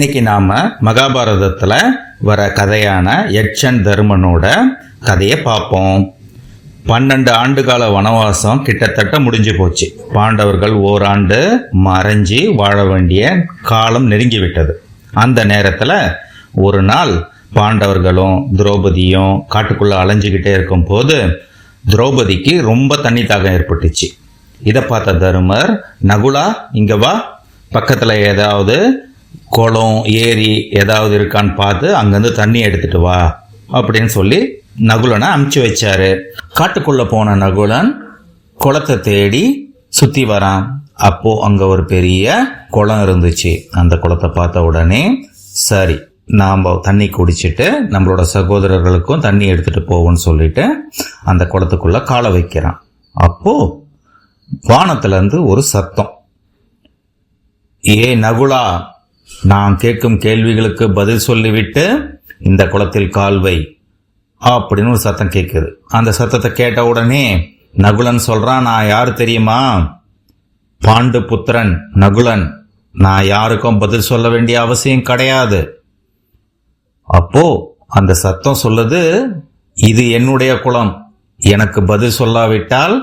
இன்னைக்கு நாம மகாபாரதத்துல வர கதையான யட்சன் தருமனோட கதையை பார்ப்போம். 12 ஆண்டுகால வனவாசம் கிட்டத்தட்ட முடிஞ்சு போச்சு. பாண்டவர்கள் ஓராண்டு மறைஞ்சி வாழ வேண்டிய காலம் நெருங்கிவிட்டது. அந்த நேரத்துல ஒரு நாள் பாண்டவர்களும் திரௌபதியும் காட்டுக்குள்ள அலைஞ்சுக்கிட்டே இருக்கும் போது திரௌபதிக்கு ரொம்ப தண்ணி தாகம் ஏற்பட்டுச்சு. இதை பார்த்த தருமர், நகுலா இங்க வா, பக்கத்துல ஏதாவது குளம் ஏரி ஏதாவது இருக்கான்னு பார்த்து அங்கேருந்து தண்ணி எடுத்துட்டு வா அப்படின்னு சொல்லி நகுலனை அமுச்சு வச்சாரு. காட்டுக்குள்ள போன நகுலன் குளத்தை தேடி சுத்தி வரான். அப்போ அங்க ஒரு பெரிய குளம் இருந்துச்சு. அந்த குளத்தை பார்த்த உடனே சரி, நாம் தண்ணி குடிச்சிட்டு நம்மளோட சகோதரர்களுக்கும் தண்ணி எடுத்துட்டு போவோம்னு சொல்லிட்டு அந்த குளத்துக்குள்ள காலை வைக்கிறான். அப்போ வானத்துல இருந்து ஒரு சத்தம், ஏ நகுலா, நான் கேட்கும் கேள்விகளுக்கு பதில் சொல்லிவிட்டு இந்த குளத்தில் கால் வை அப்படின்னு ஒரு சத்தம் கேட்குது. அந்த சத்தத்தை கேட்ட உடனே நகுலன் சொல்றான், நான் யாரு தெரியுமா? பாண்டு புத்திரன் நகுலன். நான் யாருக்கும் பதில் சொல்ல வேண்டிய அவசியம் கிடையாது. அப்போ அந்த சத்தம் சொல்லுது, இது என்னுடைய குளம், எனக்கு பதில் சொல்லாவிட்டால்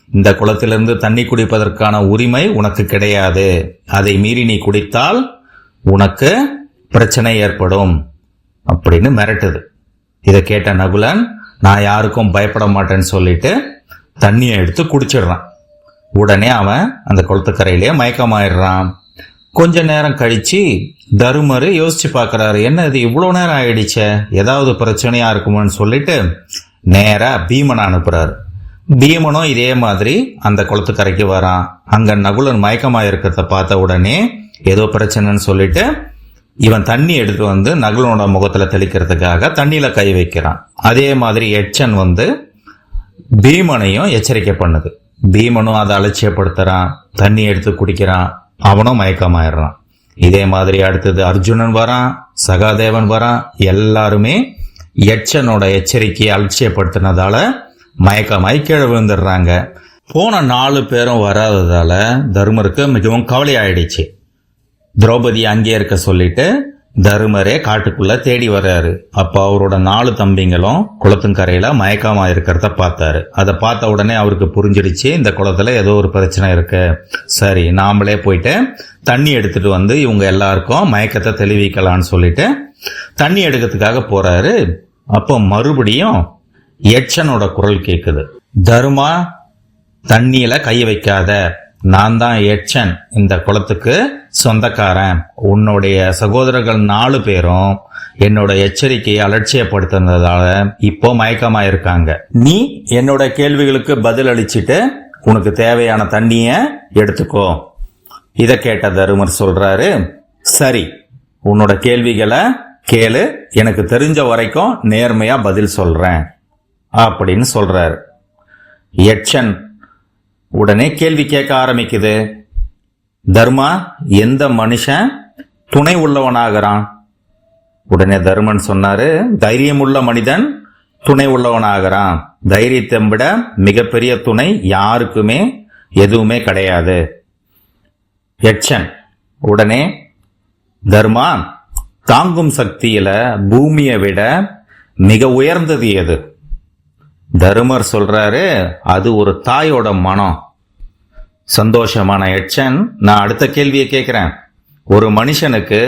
இந்த குளத்திலிருந்து தண்ணி குடிப்பதற்கான உரிமை உனக்கு கிடையாது. அதை மீறி நீ குடித்தால் உனக்கு பிரச்சனை ஏற்படும் அப்படின்னு மிரட்டுது. இதை கேட்ட நகுலன், நான் யாருக்கும் பயப்பட மாட்டேன்னு சொல்லிட்டு தண்ணியை எடுத்து குடிச்சிடுறான். உடனே அவன் அந்த குளத்துக்கரையிலேயே மயக்கமாயிடுறான். கொஞ்ச நேரம் கழிச்சு தருமர் யோசிச்சு பார்க்கறாரு, என்ன இது இவ்வளோ நேரம் ஆயிடுச்சே, ஏதாவது பிரச்சனையா இருக்குமோன்னு சொல்லிட்டு நேரா பீமனை அனுப்புறாரு. பீமனும் இதே மாதிரி அந்த குளத்துக்கரைக்கு வரான். அங்க நகுலன் மயக்கமாயிருக்கிறத பார்த்த உடனே ஏதோ பிரச்சனைன்னு சொல்லிட்டு இவன் தண்ணி எடுத்து வந்து நகுலனோட முகத்துல தெளிக்கிறதுக்காக தண்ணியில கை வைக்கிறான். அதே மாதிரி யட்சன் வந்து பீமனையும் எச்சரிக்கை பண்ணுது. பீமனும் அதை அலட்சியப்படுத்துறான், தண்ணி எடுத்து குடிக்கிறான், அவனும் மயக்கமாயிடுறான். இதே மாதிரி அடுத்தது அர்ஜுனன் வரான், சகாதேவன் வரான். எல்லாருமே யட்சனோட எச்சரிக்கையை அலட்சியப்படுத்தினதால மயக்கமாய் கீழே விழுந்துடுறாங்க. போன 4 பேரும் வராததால தருமருக்கு மிகவும் கவலை ஆயிடுச்சு. திரௌபதி அங்கே இருக்க சொல்லிட்டு தருமரே காட்டுக்குள்ள தேடி வர்றாரு. அப்ப அவரோட 4 தம்பிங்களும் குளத்துக்கரையில மயக்கமா இருக்கிறத பார்த்தாரு. அதை பார்த்த உடனே அவருக்கு புரிஞ்சிடுச்சு, இந்த குளத்துல ஏதோ ஒரு பிரச்சனை இருக்கு. சரி, நாமளே போயிட்டு தண்ணி எடுத்துட்டு வந்து இவங்க எல்லாருக்கும் மயக்கத்தை தெளிவிக்கலான்னு சொல்லிட்டு தண்ணி எடுக்கிறதுக்காக போறாரு. அப்போ மறுபடியும் யட்சனோட குரல் கேக்குது, தருமா, தண்ணியில கை வைக்காத, நான் தான் யட்சன், இந்த குளத்துக்கு சொந்தக்காரன். உன்னுடைய சகோதரர்கள் 4 பேரும் என்னோட எச்சரிக்கையை அலட்சியப்படுத்தினதால இப்போ மயக்கமாயிருக்காங்க. நீ என்னோட கேள்விகளுக்கு பதில் அளிச்சுட்டு உனக்கு தேவையான தண்ணிய எடுத்துக்கோ. இதை கேட்ட தருமர் சொல்றாரு, சரி, உன்னோட கேள்விகளை கேளு, எனக்கு தெரிஞ்ச வரைக்கும் நேர்மையா பதில் சொல்றேன் அப்படின்னு சொல்றாரு. யட்சன் உடனே கேள்வி கேட்க ஆரம்பிக்குது, தர்மா, எந்த மனுஷன் துணை உள்ளவனாகிறான்? உடனே தர்மன் சொன்னாரு, தைரியம் உள்ள மனிதன் துணை உள்ளவனாகிறான். தைரியத்தை விட மிகப்பெரிய துணை யாருக்குமே எதுவுமே கிடையாது. யட்சன் உடனே, தர்மா, தாங்கும் சக்தியில பூமியை விட மிக உயர்ந்தது எது? தருமர் சொல்றாரு, அது ஒரு தாயோட மனம். சந்தோஷமான யட்சன், நான் அடுத்த கேள்வியை கேட்கிறேன், ஒரு மனுஷனுக்கு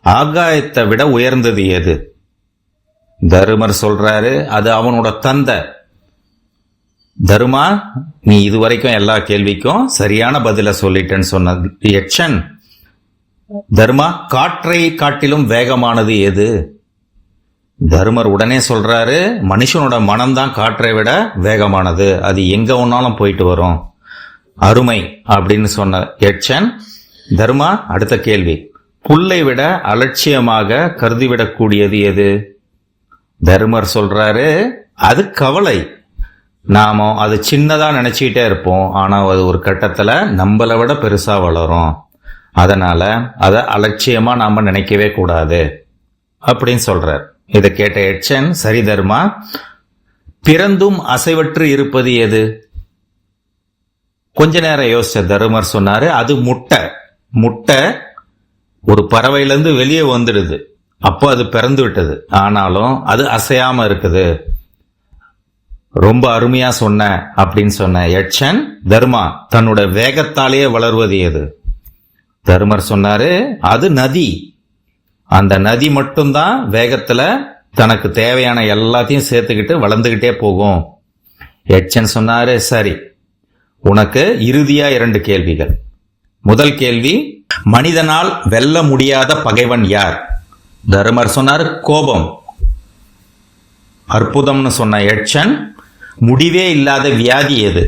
ஆகாயத்தை விட உயர்ந்தது எது? தருமர் சொல்றாரு, அது அவனோட தந்தை. தருமா, நீ இதுவரைக்கும் எல்லா கேள்விக்கும் சரியான பதில சொல்லிட்டேன்னு சொன்ன யட்சன், தர்மா, காற்றை காட்டிலும் வேகமானது எது? தருமர் உடனே சொல்றாரு, மனுஷனோட மனம்தான் காற்றை விட வேகமானது, அது எங்க ஒன்னாலும் போயிட்டு வரும். அருமை அப்படின்னு சொன்ன யட்சன், தர்மா, அடுத்த கேள்வி, புல்லை விட அலட்சியமாக கருதிவிடக்கூடியது எது? தருமர் சொல்றாரு, அது கவலை. நாம அது சின்னதா நினைச்சுக்கிட்டே இருப்போம், ஆனா அது ஒரு கட்டத்துல நம்மளை விட பெருசா வளரும். அதனால அதை அலட்சியமா நாம நினைக்கவே கூடாது அப்படின்னு சொல்றார். இதை கேட்ட யட்சன், சரி தர்மா, பிறந்தும் அசைவற்று இருப்பது எது? கொஞ்ச நேரம் யோசிச்ச தருமர் சொன்னாரு, அது முட்டை. முட்டை ஒரு பறவையிலேருந்து வெளியே வந்துடுது. அப்போ அது பிறந்து விட்டது. ஆனாலும் அது அசையாம இருக்குது. ரொம்ப அருமையா சொன்ன அப்படின்னு சொன்ன யட்சன், தர்மா தன்னோட வேகத்தாலேயே வளர்வது எது? தர்மர் சொன்னாரு, அது நதி. அந்த நதி மட்டும்தான் வேகத்துல தனக்கு தேவையான எல்லாத்தையும் சேர்த்துக்கிட்டு வளர்ந்துகிட்டே போகும். யட்சன் சொன்னாரு, சரி, உனக்கு இறுதியா 2 கேள்விகள். முதல் கேள்வி, மனிதனால் வெல்ல முடியாத பகைவன் யார்? தர்மர் சொன்னார், கோபம். அற்புதம்னு சொன்ன யட்சன், முடிவே இல்லாத வியாதி எது?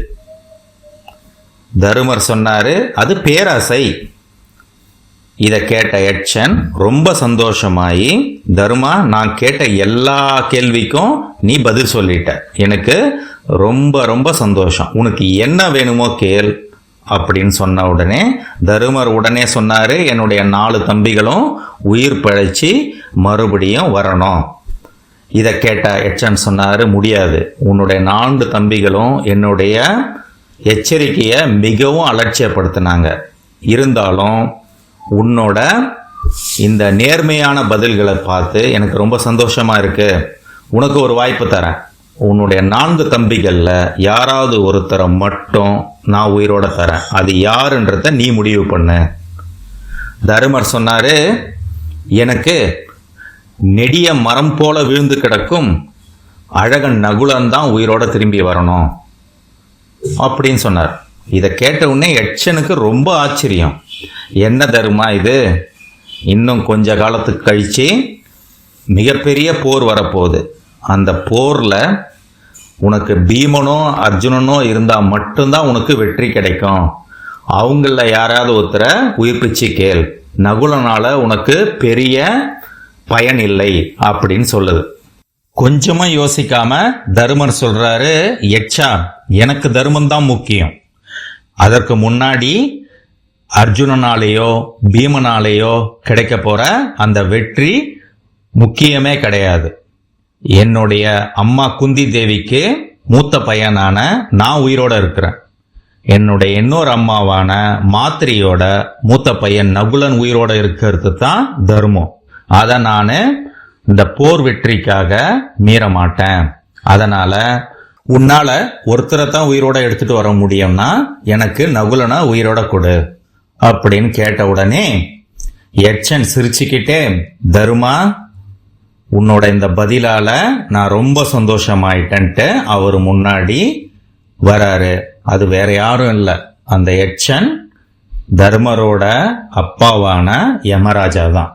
தர்மர் சொன்னாரு, அது பேராசை. இதை கேட்ட யட்சன் ரொம்ப சந்தோஷமாயி, தர்மா, நான் கேட்ட எல்லா கேள்விக்கும் நீ பதில் சொல்லிட்ட. எனக்கு ரொம்ப ரொம்ப சந்தோஷம். உனக்கு என்ன வேணுமோ கேள் அப்படின்னு சொன்ன உடனே தருமர் உடனே சொன்னாரு, என்னுடைய 4 தம்பிகளும் உயிர் பிழைச்சி மறுபடியும் வரணும். இதை கேட்ட யட்சன் சொன்னாரு, முடியாது. உன்னுடைய 4 தம்பிகளும் என்னுடைய எச்சரிக்கையை மிகவும் அலட்சியப்படுத்தினாங்க. இருந்தாலும் உன்னோட இந்த நேர்மையான பதில்களை பார்த்து எனக்கு ரொம்ப சந்தோஷமா இருக்கு. உனக்கு ஒரு வாய்ப்பு தரேன். உன்னுடைய 4 தம்பிகள்ல யாராவது ஒருத்தரை மட்டும் நான் உயிரோட தரேன். அது யாருன்றத நீ முடிவு பண்ணு. தருமர் சொன்னாரு, எனக்கு நெடிய மரம் போல விழுந்து கிடக்கும் அழகன் நகுலன் தான் உயிரோட திரும்பி வரணும் அப்படின்னு சொன்னார். இதை கேட்ட உடனே யட்சனுக்கு ரொம்ப ஆச்சரியம். என்ன தருமா இது? இன்னும் கொஞ்ச காலத்துக்கு கழிச்சு மிகப்பெரிய போர் வரப்போகுது. அந்த போர்ல உனக்கு பீமனோ அர்ஜுனனோ இருந்தா மட்டும்தான் உனக்கு வெற்றி கிடைக்கும். அவங்கள யாராவது ஒருத்தரை உயிர்ப்பிச்சு கேள். நகுலனால உனக்கு பெரிய பயன் இல்லை அப்படின்னு சொல்லுது. கொஞ்சமா யோசிக்காம தருமர் சொல்றாரு, யட்சா, எனக்கு தர்மம் தான் முக்கியம். அதற்கு முன்னாடி அர்ஜுனனாலேயோ பீமனாலேயோ கிடைக்க போற அந்த வெற்றி முக்கியமே கிடையாது. என்னுடைய அம்மா குந்தி தேவிக்கு மூத்த பையனான நான் உயிரோட இருக்கிறேன். என்னுடைய இன்னொரு அம்மாவான மாத்திரியோட மூத்த பையன் நகுலன் உயிரோட இருக்கிறது தான் தர்மம். அதை நான் இந்த போர் வெற்றிக்காக மீற மாட்டேன். அதனால உன்னால ஒருத்தரை தான் உயிரோட எடுத்துட்டு வர முடியும்னா எனக்கு நகுலனை உயிரோட கொடு அப்படின்னு கேட்ட உடனே யட்சன் சிரிச்சுக்கிட்டே, தருமா, உன்னோட இந்த பதிலால நான் ரொம்ப சந்தோஷமாயிட்டேன்ட்டு அவர் முன்னாடி வராரு. அது வேற யாரும் இல்லை, அந்த யட்சன் தர்மரோட அப்பாவான யமராஜா தான்.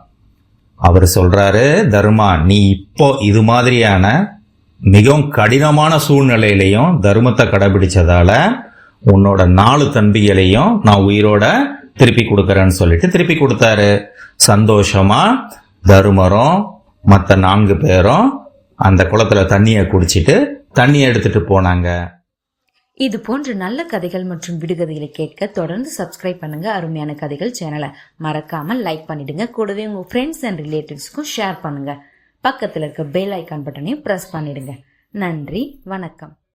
அவர் சொல்றாரு, தர்மா, நீ இப்போ இது மாதிரியான மிகவும் கடினமான சூழ்நிலையிலையும் தர்மத்தை கடைபிடிச்சதால உன்னோட 4 தம்பிகளையும் நான் உயிரோட திருப்பி கொடுக்கறேன்னு சொல்லிட்டு திருப்பி கொடுத்தாரு. சந்தோஷமா தருமரும் மற்ற 4 பேரும் அந்த குளத்துல தண்ணியை குடிச்சிட்டு தண்ணியை எடுத்துட்டு போனாங்க. இது போன்ற நல்ல கதைகள் மற்றும் விடுகதைகளை கேட்க தொடர்ந்து சப்ஸ்கிரைப் பண்ணுங்க அருமையான கதைகள் சேனலை. மறக்காம லைக் பண்ணிடுங்க. கூடவே உங்க ஃப்ரெண்ட்ஸ் அண்ட் ரிலேட்டிவ்ஸ்க்கும் ஷேர் பண்ணுங்க. பக்கத்துல இருக்க பெல் ஐக்கான் பட்டனையும் பிரஸ் பண்ணிடுங்க. நன்றி, வணக்கம்.